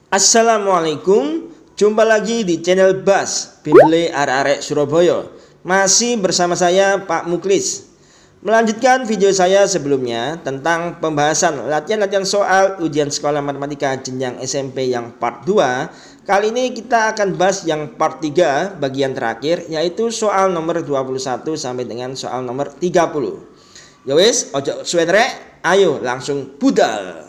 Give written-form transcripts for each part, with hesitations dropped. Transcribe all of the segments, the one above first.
Assalamualaikum, jumpa lagi di channel Bas Bimble Arek-arek Surabaya. Masih bersama saya Pak Muklis. Melanjutkan video saya sebelumnya tentang pembahasan latihan-latihan soal ujian sekolah matematika jenjang SMP yang part 2. Kali ini kita akan bahas yang part 3 bagian terakhir, yaitu soal nomor 21 sampai dengan soal nomor 30. Yowis, ojo suwen rek, ayo langsung budal.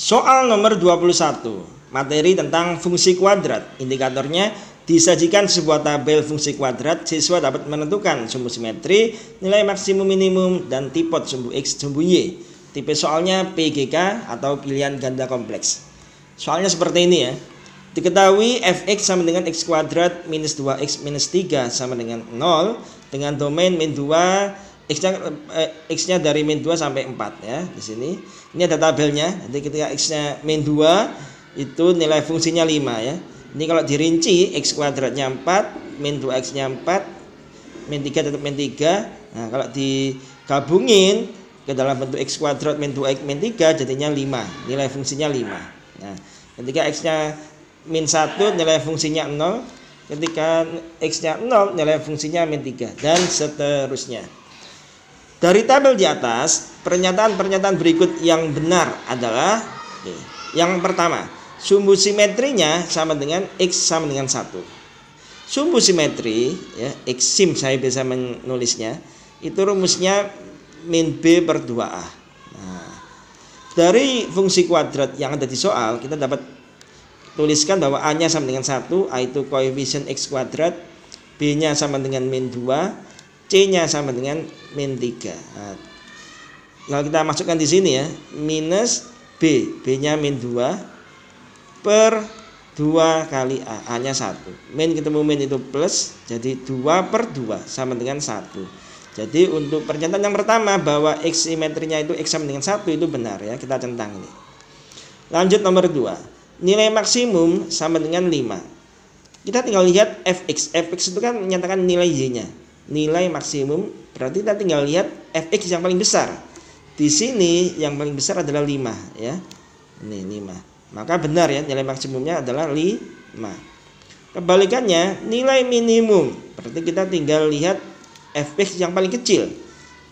Soal nomor 21, materi tentang fungsi kuadrat. Indikatornya disajikan sebuah tabel fungsi kuadrat. Siswa dapat menentukan sumbu simetri, nilai maksimum minimum, dan tipot sumbu X, sumbu Y. Tipe soalnya PGK atau pilihan ganda kompleks. Soalnya seperti ini ya. Diketahui fx sama dengan x kuadrat minus 2x minus 3 sama dengan 0 dengan domain min 2. X-nya dari min 2 sampai 4 ya. Di sini. Ini ada tabelnya. Jadi ketika X-nya min 2 itu nilai fungsinya 5 ya. Ini kalau dirinci X kuadratnya 4, min 2X-nya 4, min 3 tetap min 3. Nah, kalau digabungin ke dalam bentuk X kuadrat min 2X min 3 jadinya 5. Nilai fungsinya 5. Nah, ketika X-nya min 1 nilai fungsinya 0. Ketika X-nya 0 nilai fungsinya min 3 dan seterusnya. Dari tabel di atas, pernyataan-pernyataan berikut yang benar adalah yang pertama, sumbu simetrinya sama dengan X sama dengan 1. Sumbu simetri ya, X sim saya bisa menulisnya, itu rumusnya min B per 2A. Nah, dari fungsi kuadrat yang ada di soal, kita dapat tuliskan bahwa A-nya sama dengan 1, A itu koefisien X kuadrat, B-nya sama dengan min 2, C-nya sama dengan min 3. Nah, kalau kita masukkan di sini ya, minus B, B-nya min 2 per 2 kali A, A-nya 1. Min ketemu min itu plus, jadi 2 per 2 sama dengan 1. Jadi untuk pernyataan yang pertama bahwa X simetrinya itu X sama dengan 1 itu benar ya, kita centang ini. Lanjut nomor 2, nilai maksimum sama dengan 5. Kita tinggal lihat fx. Fx itu kan menyatakan nilai y-nya. Nilai maksimum berarti kita tinggal lihat fx yang paling besar. Di sini yang paling besar adalah 5 ya. Ini 5. Maka benar ya, nilai maksimumnya adalah 5. Kebalikannya, nilai minimum berarti kita tinggal lihat fx yang paling kecil.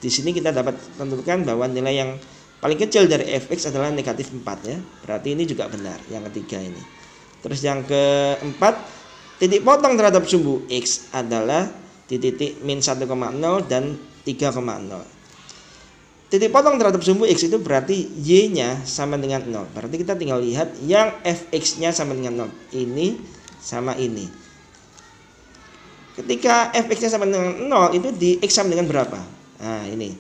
Di sini kita dapat tentukan bahwa nilai yang paling kecil dari fx adalah negatif 4 ya. Berarti ini juga benar, yang ketiga ini. Terus yang keempat, titik potong terhadap sumbu x adalah di titik min 1,0 dan 3,0. Titik potong terhadap sumbu x itu berarti y-nya sama dengan 0. Berarti kita tinggal lihat yang fx-nya sama dengan 0. Ini sama ini. Ketika fx-nya sama dengan 0 itu di x sama dengan berapa? Nah ini.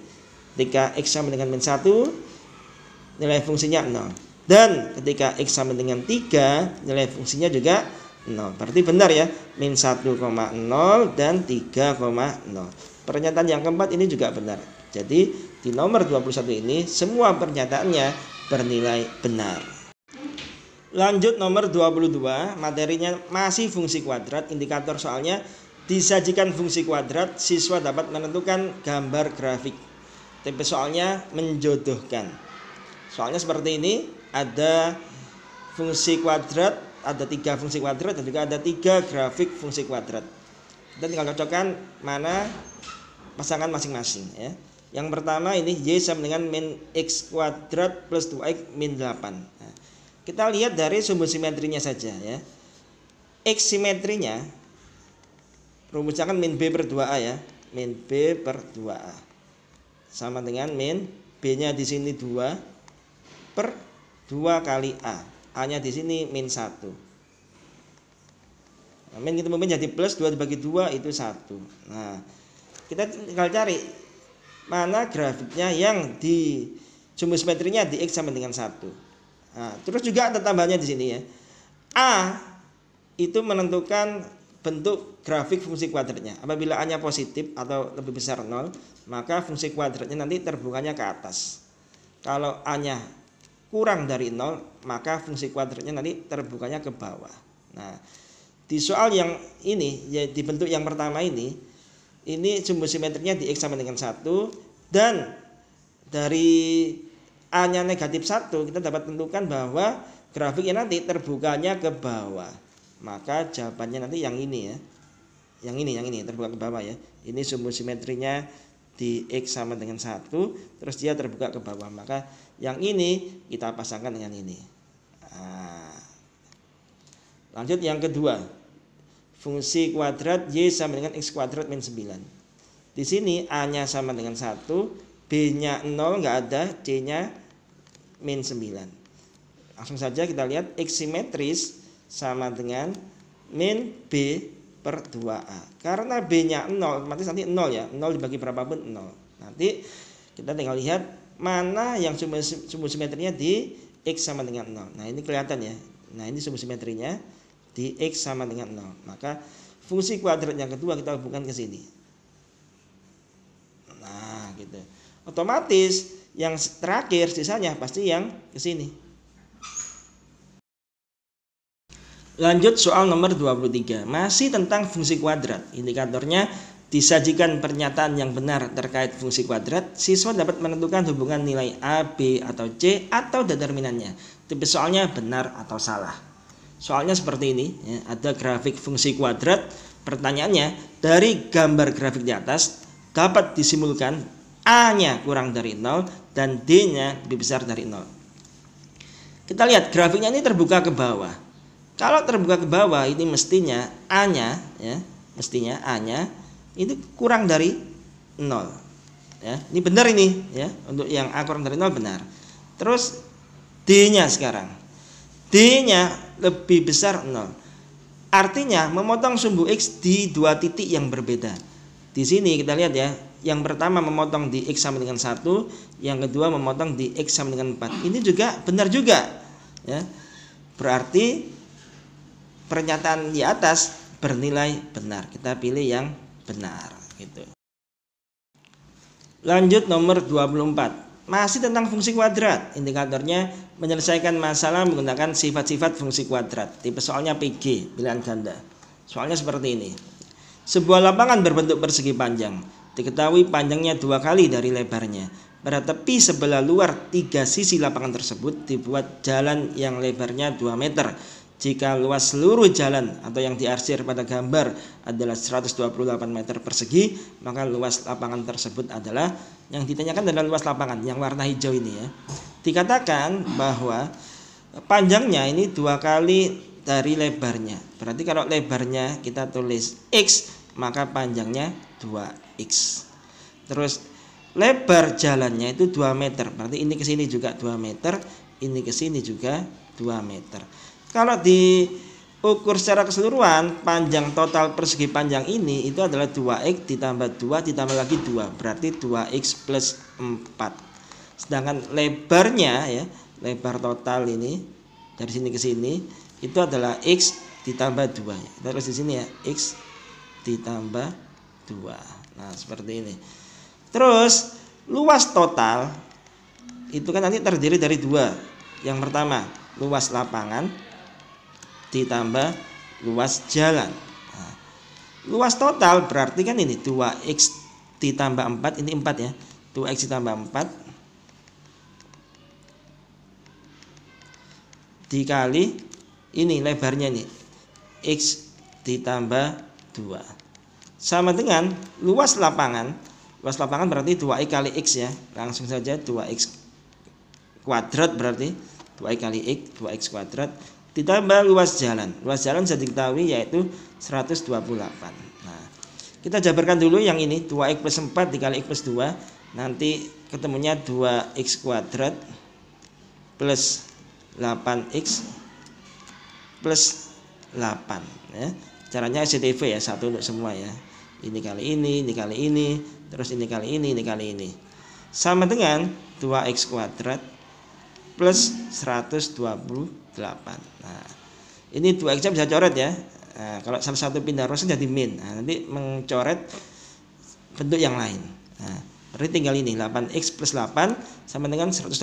Ketika x sama dengan min 1 nilai fungsinya 0. Dan ketika x sama dengan 3 nilai fungsinya juga 0. Berarti benar ya, min 1,0 dan 3,0. Pernyataan yang keempat ini juga benar. Jadi di nomor 21 ini semua pernyataannya bernilai benar. Lanjut nomor 22, materinya masih fungsi kuadrat. Indikator soalnya disajikan fungsi kuadrat, siswa dapat menentukan gambar grafik. Tipe soalnya menjodohkan. Soalnya seperti ini, ada fungsi kuadrat, ada 3 fungsi kuadrat dan juga ada 3 grafik fungsi kuadrat. Kita tinggal cocokkan mana pasangan masing-masing ya. Yang pertama ini y sama dengan min x kuadrat plus 2x min 8. Nah, kita lihat dari sumbu simetrinya saja ya. X simetrinya rumusnya kan min b per 2a ya. Min b per 2a sama dengan min b-nya di sini 2 per 2 kali a. A-nya di sini min 1. Nah, min ketemu min jadi plus, 2 dibagi 2 itu 1. Nah, kita tinggal cari mana grafiknya yang di sumbu simetrinya di X sama dengan 1. Nah, terus juga ada tambahnya di sini ya. A itu menentukan bentuk grafik fungsi kuadratnya. Apabila A-nya positif atau lebih besar 0, maka fungsi kuadratnya nanti terbukanya ke atas. Kalau A-nya kurang dari 0, maka fungsi kuadratnya nanti terbukanya ke bawah. Nah, di soal yang ini ya, di bentuk yang pertama ini ini sumbu simetrinya di X sama dengan 1, dan dari A-nya negatif 1, kita dapat tentukan bahwa grafiknya nanti terbukanya ke bawah. Maka jawabannya nanti yang ini ya. Yang ini terbuka ke bawah ya. Ini sumbu simetrinya di X sama dengan 1, terus dia terbuka ke bawah. Maka yang ini kita pasangkan dengan ini. Nah, lanjut yang kedua. Fungsi kuadrat Y sama dengan X kuadrat min 9. Di sini A-nya sama dengan 1, B-nya 0 nggak ada, C-nya min 9. Langsung saja kita lihat X simetris sama dengan min B per 2A. Karena B-nya 0, otomatis nanti 0 ya. 0 dibagi berapapun 0. Nanti kita tinggal lihat mana yang sumbu simetrinya di X sama dengan 0. Nah, ini kelihatan ya. Nah, ini sumbu simetrinya di X sama dengan 0. Maka fungsi kuadrat yang kedua kita hubungkan ke sini. Nah, gitu. Otomatis yang terakhir sisanya pasti yang ke sini. Lanjut soal nomor 23. Masih tentang fungsi kuadrat. Indikatornya disajikan pernyataan yang benar terkait fungsi kuadrat. Siswa dapat menentukan hubungan nilai A, B, atau C atau determinannya. Tipe soalnya benar atau salah. Soalnya seperti ini ya, ada grafik fungsi kuadrat. Pertanyaannya, dari gambar grafik di atas dapat disimpulkan A-nya kurang dari 0 dan D-nya lebih besar dari 0. Kita lihat grafiknya ini terbuka ke bawah. Kalau terbuka ke bawah ini mestinya A-nya ya, mestinya A-nya itu kurang dari 0. Ya, ini benar ini ya. Untuk yang A kurang dari 0 benar. Terus D-nya sekarang. D-nya lebih besar 0. Artinya memotong sumbu X di dua titik yang berbeda. Di sini kita lihat ya, yang pertama memotong di X sama dengan 1, yang kedua memotong di X sama dengan 4. Ini juga benar juga ya. Berarti pernyataan di atas bernilai benar. Kita pilih yang benar gitu. Lanjut nomor 24. Masih tentang fungsi kuadrat. Indikatornya menyelesaikan masalah menggunakan sifat-sifat fungsi kuadrat. Tipe soalnya PG, pilihan ganda. Soalnya seperti ini. Sebuah lapangan berbentuk persegi panjang. Diketahui panjangnya 2 kali dari lebarnya. Pada tepi sebelah luar 3 sisi lapangan tersebut dibuat jalan yang lebarnya 2 meter. Jika luas seluruh jalan atau yang diarsir pada gambar adalah 128 meter persegi, maka luas lapangan tersebut adalah, yang ditanyakan adalah luas lapangan yang warna hijau ini ya. Dikatakan bahwa panjangnya ini 2 kali dari lebarnya. Berarti kalau lebarnya kita tulis X, maka panjangnya 2X. Terus lebar jalannya itu 2 meter. Berarti ini ke sini juga 2 meter, ini ke sini juga 2 meter. Kalau diukur secara keseluruhan, panjang total persegi panjang ini itu adalah 2X ditambah 2 ditambah lagi 2. Berarti 2X plus 4. Sedangkan lebarnya ya, lebar total ini dari sini ke sini itu adalah X ditambah 2. Kita tulis di sini ya, X ditambah 2. Nah, seperti ini. Terus luas total itu kan nanti terdiri dari 2. Yang pertama, luas lapangan ditambah luas jalan. Nah, luas total berarti kan ini 2X ditambah 4, ini 4 ya. 2X ditambah 4 dikali ini lebarnya ini X ditambah 2. Sama dengan luas lapangan. Luas lapangan berarti 2X kali X ya. Langsung saja 2X kuadrat berarti 2X kali X, 2X kuadrat ditambah luas jalan. Luas jalan bisa diketahui yaitu 128. Nah, kita jabarkan dulu yang ini 2X plus 4 dikali X plus 2. Nanti ketemunya 2X kuadrat plus 8X plus 8 ya. Caranya SCTV ya, satu untuk semua ya. Ini kali ini kali ini, terus ini kali ini kali ini. Sama dengan 2X kuadrat plus 128. Nah, ini 2X bisa coret ya. Nah, kalau salah satu pindah ruas jadi min. Nah, nanti mencoret bentuk yang lain. Nah, berarti tinggal ini 8X plus 8 sama dengan 128.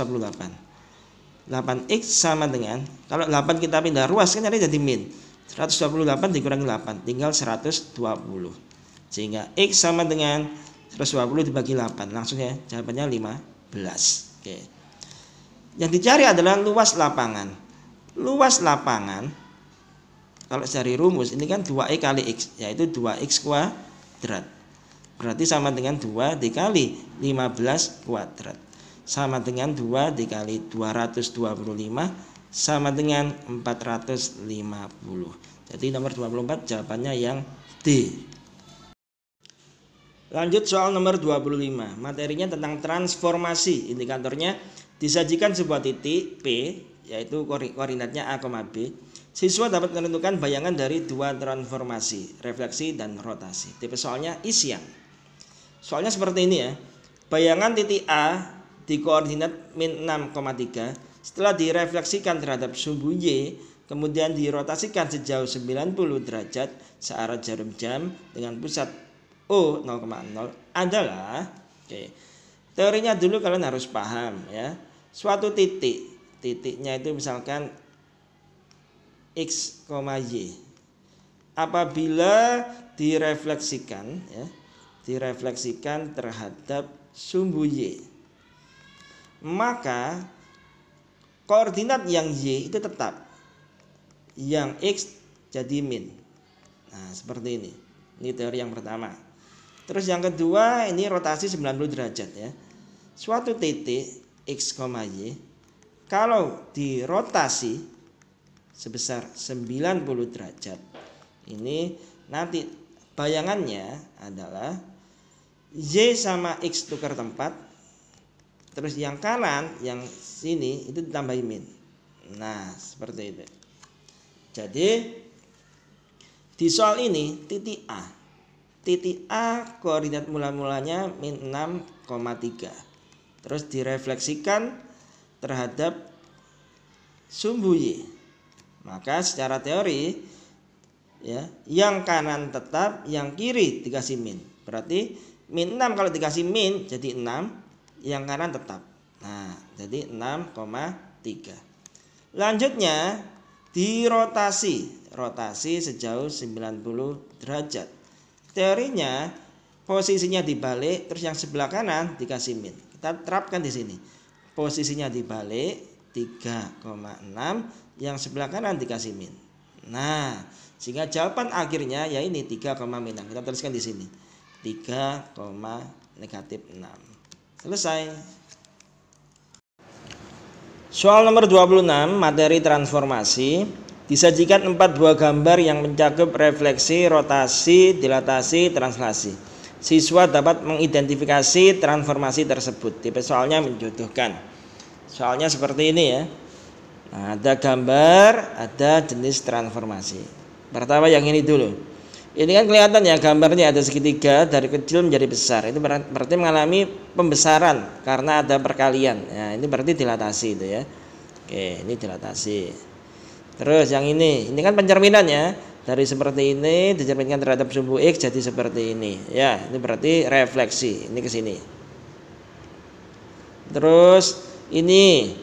8X sama dengan, kalau 8 kita pindah ruas kan jadi min. 128 dikurangi 8 tinggal 120. Sehingga X sama dengan 120 dibagi 8. Langsung ya, jawabannya 15. Oke. Yang dicari adalah luas lapangan. Luas lapangan, kalau cari rumus, ini kan 2E kali X, yaitu 2X kuadrat. Berarti sama dengan 2 dikali 15 kuadrat. Sama dengan 2 dikali 225, sama dengan 450. Jadi nomor 24 jawabannya yang D. Lanjut soal nomor 25. Materinya tentang transformasi. Indikatornya disajikan sebuah titik P, yaitu koordinatnya A, B. Siswa dapat menentukan bayangan dari dua transformasi, refleksi dan rotasi. Tipe soalnya isian. Soalnya seperti ini ya. Bayangan titik A di koordinat min 6,3 setelah direfleksikan terhadap sumbu Y, kemudian dirotasikan sejauh 90 derajat searah jarum jam dengan pusat O 0,0 adalah, teorinya dulu kalian harus paham ya. Suatu titiknya itu misalkan X, Y. Apabila direfleksikan ya, direfleksikan terhadap sumbu Y, maka koordinat yang Y itu tetap, yang X jadi min. Nah, seperti ini. Ini teori yang pertama. Terus yang kedua, ini rotasi 90 derajat ya. Suatu titik X, Y kalau dirotasi sebesar 90 derajat, ini nanti bayangannya adalah Y sama X tukar tempat, terus yang kanan, yang sini itu ditambahi min. Nah, seperti itu. Jadi di soal ini titik A koordinat mula-mulanya min 6,3. Terus direfleksikan terhadap sumbu Y. Maka secara teori ya, yang kanan tetap, yang kiri dikasih min. Berarti min 6 kalau dikasih min jadi 6, yang kanan tetap. Nah, jadi 6,3. Lanjutnya dirotasi, rotasi sejauh 90 derajat. Teorinya posisinya dibalik, terus yang sebelah kanan dikasih min. Kita terapkan di sini. Posisinya dibalik 3,6, yang sebelah kanan dikasih min. Nah, sehingga jawaban akhirnya ya ini 3,6. Kita tuliskan di sini. 3,-6. Selesai. Soal nomor 26, materi transformasi. Disajikan 4 buah gambar yang mencakup refleksi, rotasi, dilatasi, translasi. Siswa dapat mengidentifikasi transformasi tersebut. Tipe soalnya menjodohkan. Soalnya seperti ini ya. Nah, ada gambar, ada jenis transformasi. Pertama yang ini dulu. Ini kan kelihatan ya, gambarnya ada segitiga dari kecil menjadi besar. Itu berarti mengalami pembesaran karena ada perkalian. Nah, ini berarti dilatasi itu ya. Oke, ini dilatasi. Terus yang ini kan pencerminan ya. Dari seperti ini dicerminkan terhadap sumbu X jadi seperti ini. Ya, ini berarti refleksi. Ini ke sini. Terus ini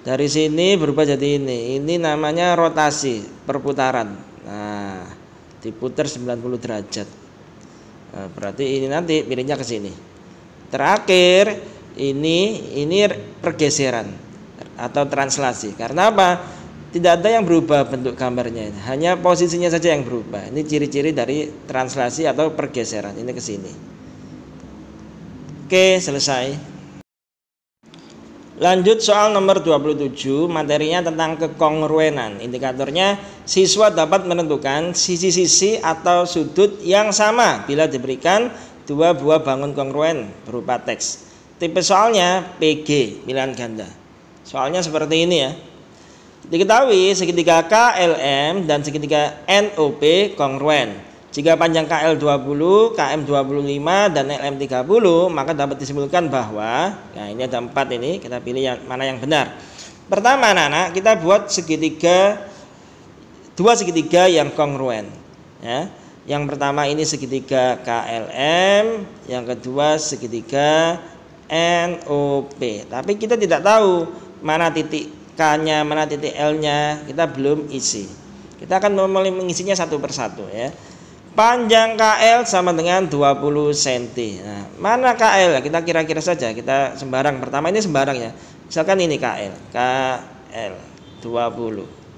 dari sini berubah jadi ini. Ini namanya rotasi, perputaran. Nah, diputar 90 derajat. Nah, berarti ini nanti pilihnya ke sini. Terakhir ini pergeseran atau translasi. Karena apa? Tidak ada yang berubah bentuk gambarnya, hanya posisinya saja yang berubah. Ini ciri-ciri dari translasi atau pergeseran. Ini ke sini. Oke, selesai. Lanjut soal nomor 27, materinya tentang kekongruenan. Indikatornya siswa dapat menentukan sisi-sisi atau sudut yang sama bila diberikan 2 buah bangun kongruen berupa teks. Tipe soalnya PG, pilihan ganda. Soalnya seperti ini ya. Diketahui segitiga KLM dan segitiga NOP kongruen. Jika panjang KL 20, KM 25 dan LM 30, maka dapat disimpulkan bahwa, nah ini ada 4 ini, kita pilih yang mana yang benar. Pertama anak-anak, kita buat dua segitiga yang kongruen ya. Yang pertama ini segitiga KLM, yang kedua segitiga NOP. Tapi kita tidak tahu mana titik K-nya, mana titik L-nya, kita belum isi. Kita akan mulai mengisinya satu persatu ya. Panjang KL sama dengan 20 cm. Nah, mana KL? Kita kira-kira saja, kita sembarang. Pertama ini sembarang ya. Misalkan ini KL 20.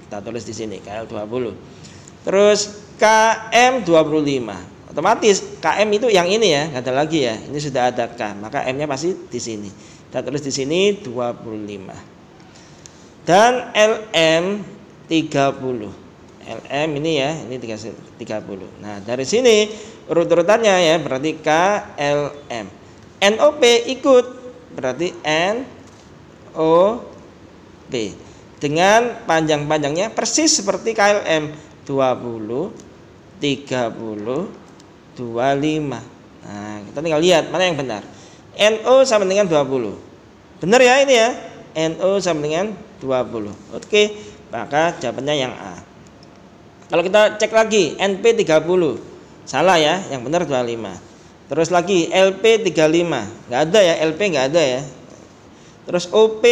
Kita tulis di sini KL 20. Terus KM 25. Otomatis KM itu yang ini ya, nggak ada lagi ya. Ini sudah ada K, maka M-nya pasti di sini. Kita tulis di sini 25. Dan LM 30. LM ini ya, ini 30. Nah, dari sini urut-urutannya ya, berarti KLM. NOP ikut, berarti NOP. Dengan panjang-panjangnya persis seperti KLM, 20, 30, 25. Nah, kita tinggal lihat mana yang benar. NO sama dengan 20. Benar ya ini ya? NO sama dengan 20. Oke, maka jawabannya yang A. Kalau kita cek lagi NP 30, salah ya, yang benar 25. Terus lagi LP 35, nggak ada ya, LP nggak ada ya. Terus OP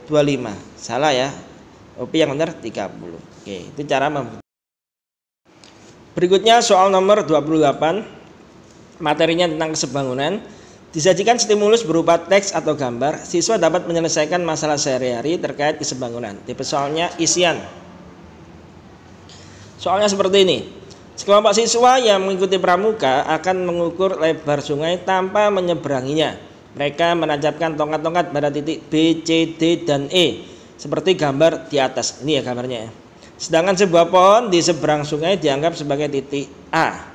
25, salah ya, OP yang benar 30. Oke, itu cara membuktikan. Berikutnya soal nomor 28, materinya tentang kesebangunan. Disajikan stimulus berupa teks atau gambar, siswa dapat menyelesaikan masalah sehari-hari terkait kesebangunan. Tipe soalnya isian. Soalnya seperti ini. Sekelompok siswa yang mengikuti pramuka akan mengukur lebar sungai tanpa menyeberanginya. Mereka menancapkan tongkat-tongkat pada titik B, C, D, dan E seperti gambar di atas. Ini ya gambarnya ya. Sedangkan sebuah pohon di seberang sungai dianggap sebagai titik A.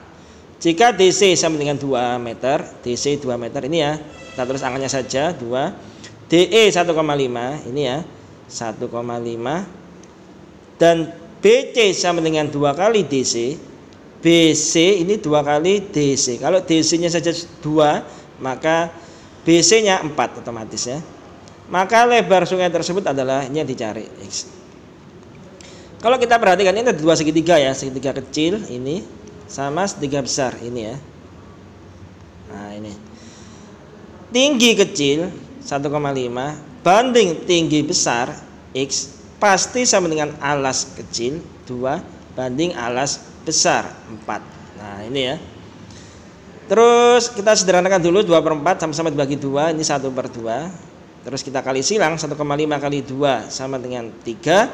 Jika DC sama dengan 2 meter, DC 2 meter ini ya, kita tulis angkanya saja 2. DE 1,5 ini ya, 1,5. Dan BC sama dengan 2 kali DC, BC ini 2 kali DC. Kalau DC nya saja 2, maka BC nya 4 otomatis ya. Maka lebar sungai tersebut adalah ini yang dicari, X. Kalau kita perhatikan ini ada 2 segitiga ya, segitiga kecil ini sama segitiga besar ini ya. Nah ini tinggi kecil 1,5 banding tinggi besar X pasti sama dengan alas kecil 2 banding alas besar 4. Nah ini ya. Terus kita sederhanakan dulu 2/4 sama-sama dibagi 2, ini 1/2. Terus kita kali silang 1,5 kali 2 sama dengan 3,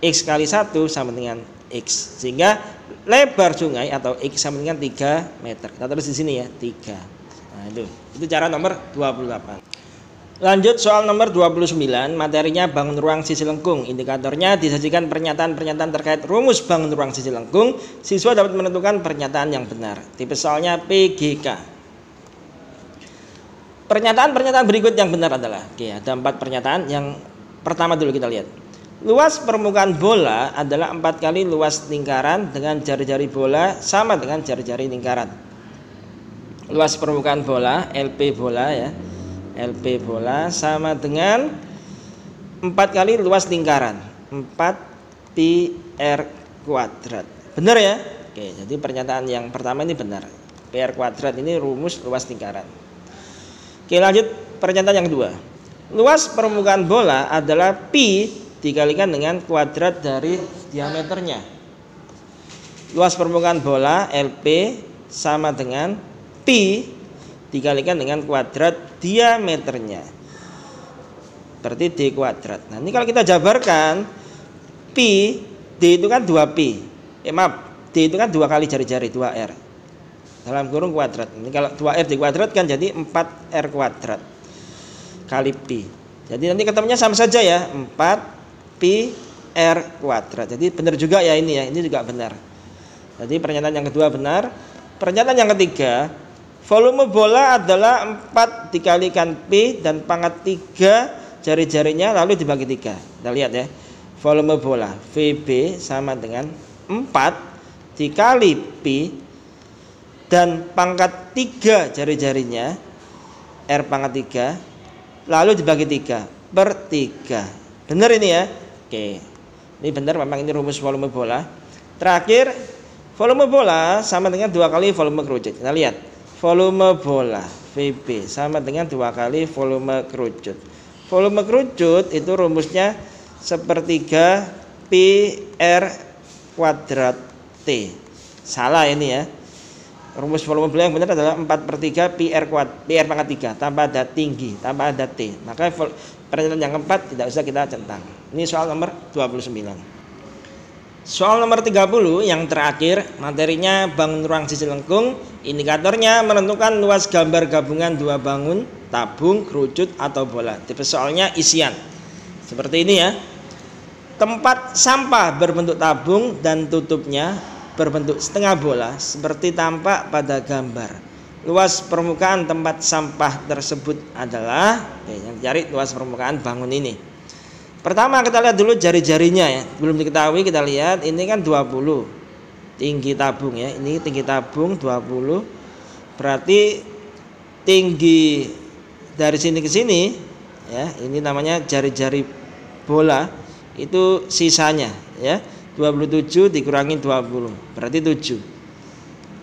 X kali 1 sama dengan X. Sehingga lebar sungai atau X sama dengan 3 meter. Kita tulis di sini ya 3. Nah itu cara nomor 28. Lanjut soal nomor 29, materinya bangun ruang sisi lengkung. Indikatornya disajikan pernyataan-pernyataan terkait rumus bangun ruang sisi lengkung. Siswa dapat menentukan pernyataan yang benar. Tipe soalnya PGK. Pernyataan-pernyataan berikut yang benar adalah, oke, ada 4 pernyataan. Yang pertama dulu kita lihat. Luas permukaan bola adalah 4 kali luas lingkaran dengan jari-jari bola sama dengan jari-jari lingkaran. Luas permukaan bola, LP bola ya. LP bola sama dengan 4 kali luas lingkaran, 4 pi R kuadrat. Benar ya? Oke, jadi pernyataan yang pertama ini benar. Pi R kuadrat ini rumus luas lingkaran. Oke, lanjut pernyataan yang kedua. Luas permukaan bola adalah pi dikalikan dengan kuadrat dari diameternya. Luas permukaan bola LP sama dengan pi dikalikan dengan kuadrat diameternya, berarti D kuadrat. Nah ini kalau kita jabarkan, pi D itu kan 2pi, D itu kan 2 kali jari-jari 2R dalam kurung kuadrat. Ini kalau 2R dikuadratkan jadi 4R kuadrat kali pi. Jadi nanti ketemunya sama saja ya, 4 pi R kuadrat. Jadi benar juga ya ini ya, ini juga benar. Jadi pernyataan yang kedua benar. Pernyataan yang ketiga, volume bola adalah 4 dikalikan P dan pangkat 3 jari-jarinya lalu dibagi 3. Kita lihat ya. Volume bola VB sama dengan 4 dikali P dan pangkat 3 jari-jarinya R pangkat 3 lalu dibagi 3/3. Benar ini ya? Oke. Ini benar, memang ini rumus volume bola. Terakhir, volume bola sama dengan 2 kali volume kerucut. Kita lihat. Volume bola VB sama dengan 2 kali volume kerucut. Volume kerucut itu rumusnya 1/3 pi R kuadrat T. Salah ini ya. Rumus volume bola yang benar adalah 4/3 pi r pangkat 3 tanpa ada tinggi, tanpa ada T. Maka pernyataan yang keempat tidak usah kita centang. Ini soal nomor 29. Soal nomor 30 yang terakhir, materinya bangun ruang sisi lengkung, indikatornya menentukan luas gambar gabungan dua bangun, tabung, kerucut atau bola. Tipe soalnya isian. Seperti ini ya. Tempat sampah berbentuk tabung dan tutupnya berbentuk setengah bola seperti tampak pada gambar. Luas permukaan tempat sampah tersebut adalah yang dicari luas permukaan bangun ini. Pertama kita lihat dulu jari-jarinya ya. Belum diketahui, kita lihat ini kan 20 tinggi tabung ya. Ini tinggi tabung 20. Berarti tinggi dari sini ke sini ya, ini namanya jari-jari bola, itu sisanya ya. 27 dikurangi 20 berarti 7.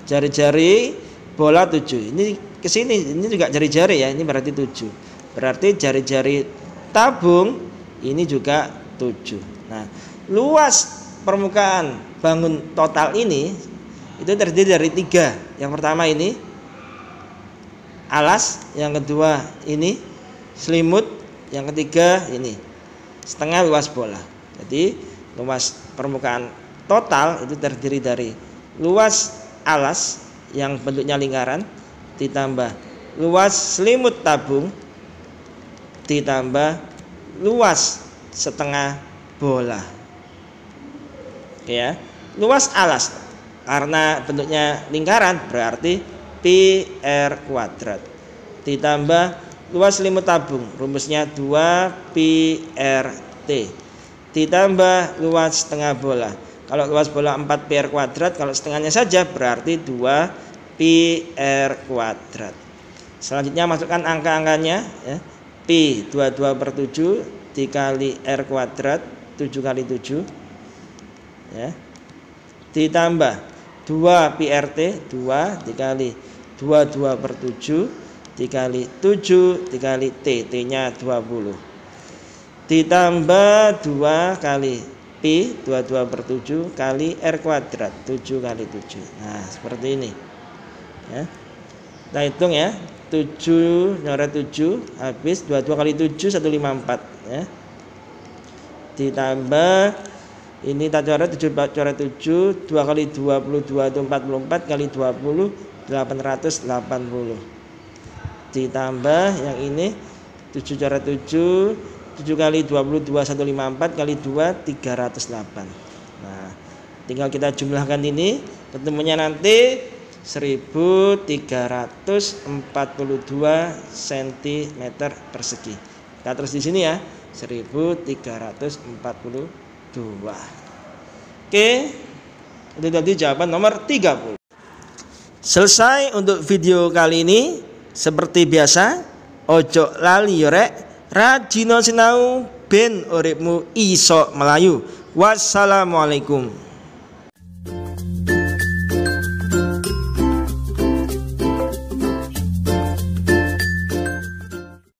Jari-jari bola 7. Ini ke sini, ini juga jari-jari ya, ini berarti 7. Berarti jari-jari tabung ini juga 7. Nah, luas permukaan bangun total ini itu terdiri dari 3. Yang pertama ini alas, yang kedua ini selimut, yang ketiga ini setengah luas bola. Jadi luas permukaan total itu terdiri dari luas alas yang bentuknya lingkaran ditambah luas selimut tabung ditambah luas setengah bola. Oke ya. Luas alas karena bentuknya lingkaran berarti pi r kuadrat ditambah luas selimut tabung, rumusnya 2 pi r t ditambah luas setengah bola. Kalau luas bola 4 pi r kuadrat, kalau setengahnya saja berarti 2 pi r kuadrat. Selanjutnya masukkan angka-angkanya ya. Pi 22/7 dikali R kuadrat 7 kali 7 ya, ditambah 2 pi RT 2 dikali 22/7 dikali 7 dikali T, T-nya 20, ditambah 2 kali Pi 22/7 kali R kuadrat 7 kali 7. Nah seperti ini ya. Kita hitung ya, 7 nyoret 7 habis 22 kali 7 154 ya. Ditambah ini tak coret 7 coret 7 2 kali 22 itu 44 kali 20 880. Ditambah yang ini 7 coret 7 kali 22 154 kali 2 308. Nah, tinggal kita jumlahkan ini, ketemunya nanti 1342 cm persegi. Kita terus di sini ya, 1342. Oke, itu tadi jawaban nomor 30. Selesai untuk video kali ini. Seperti biasa, ojo lali yorek, rajino sinau ben uripmu iso melayu. Wassalamualaikum.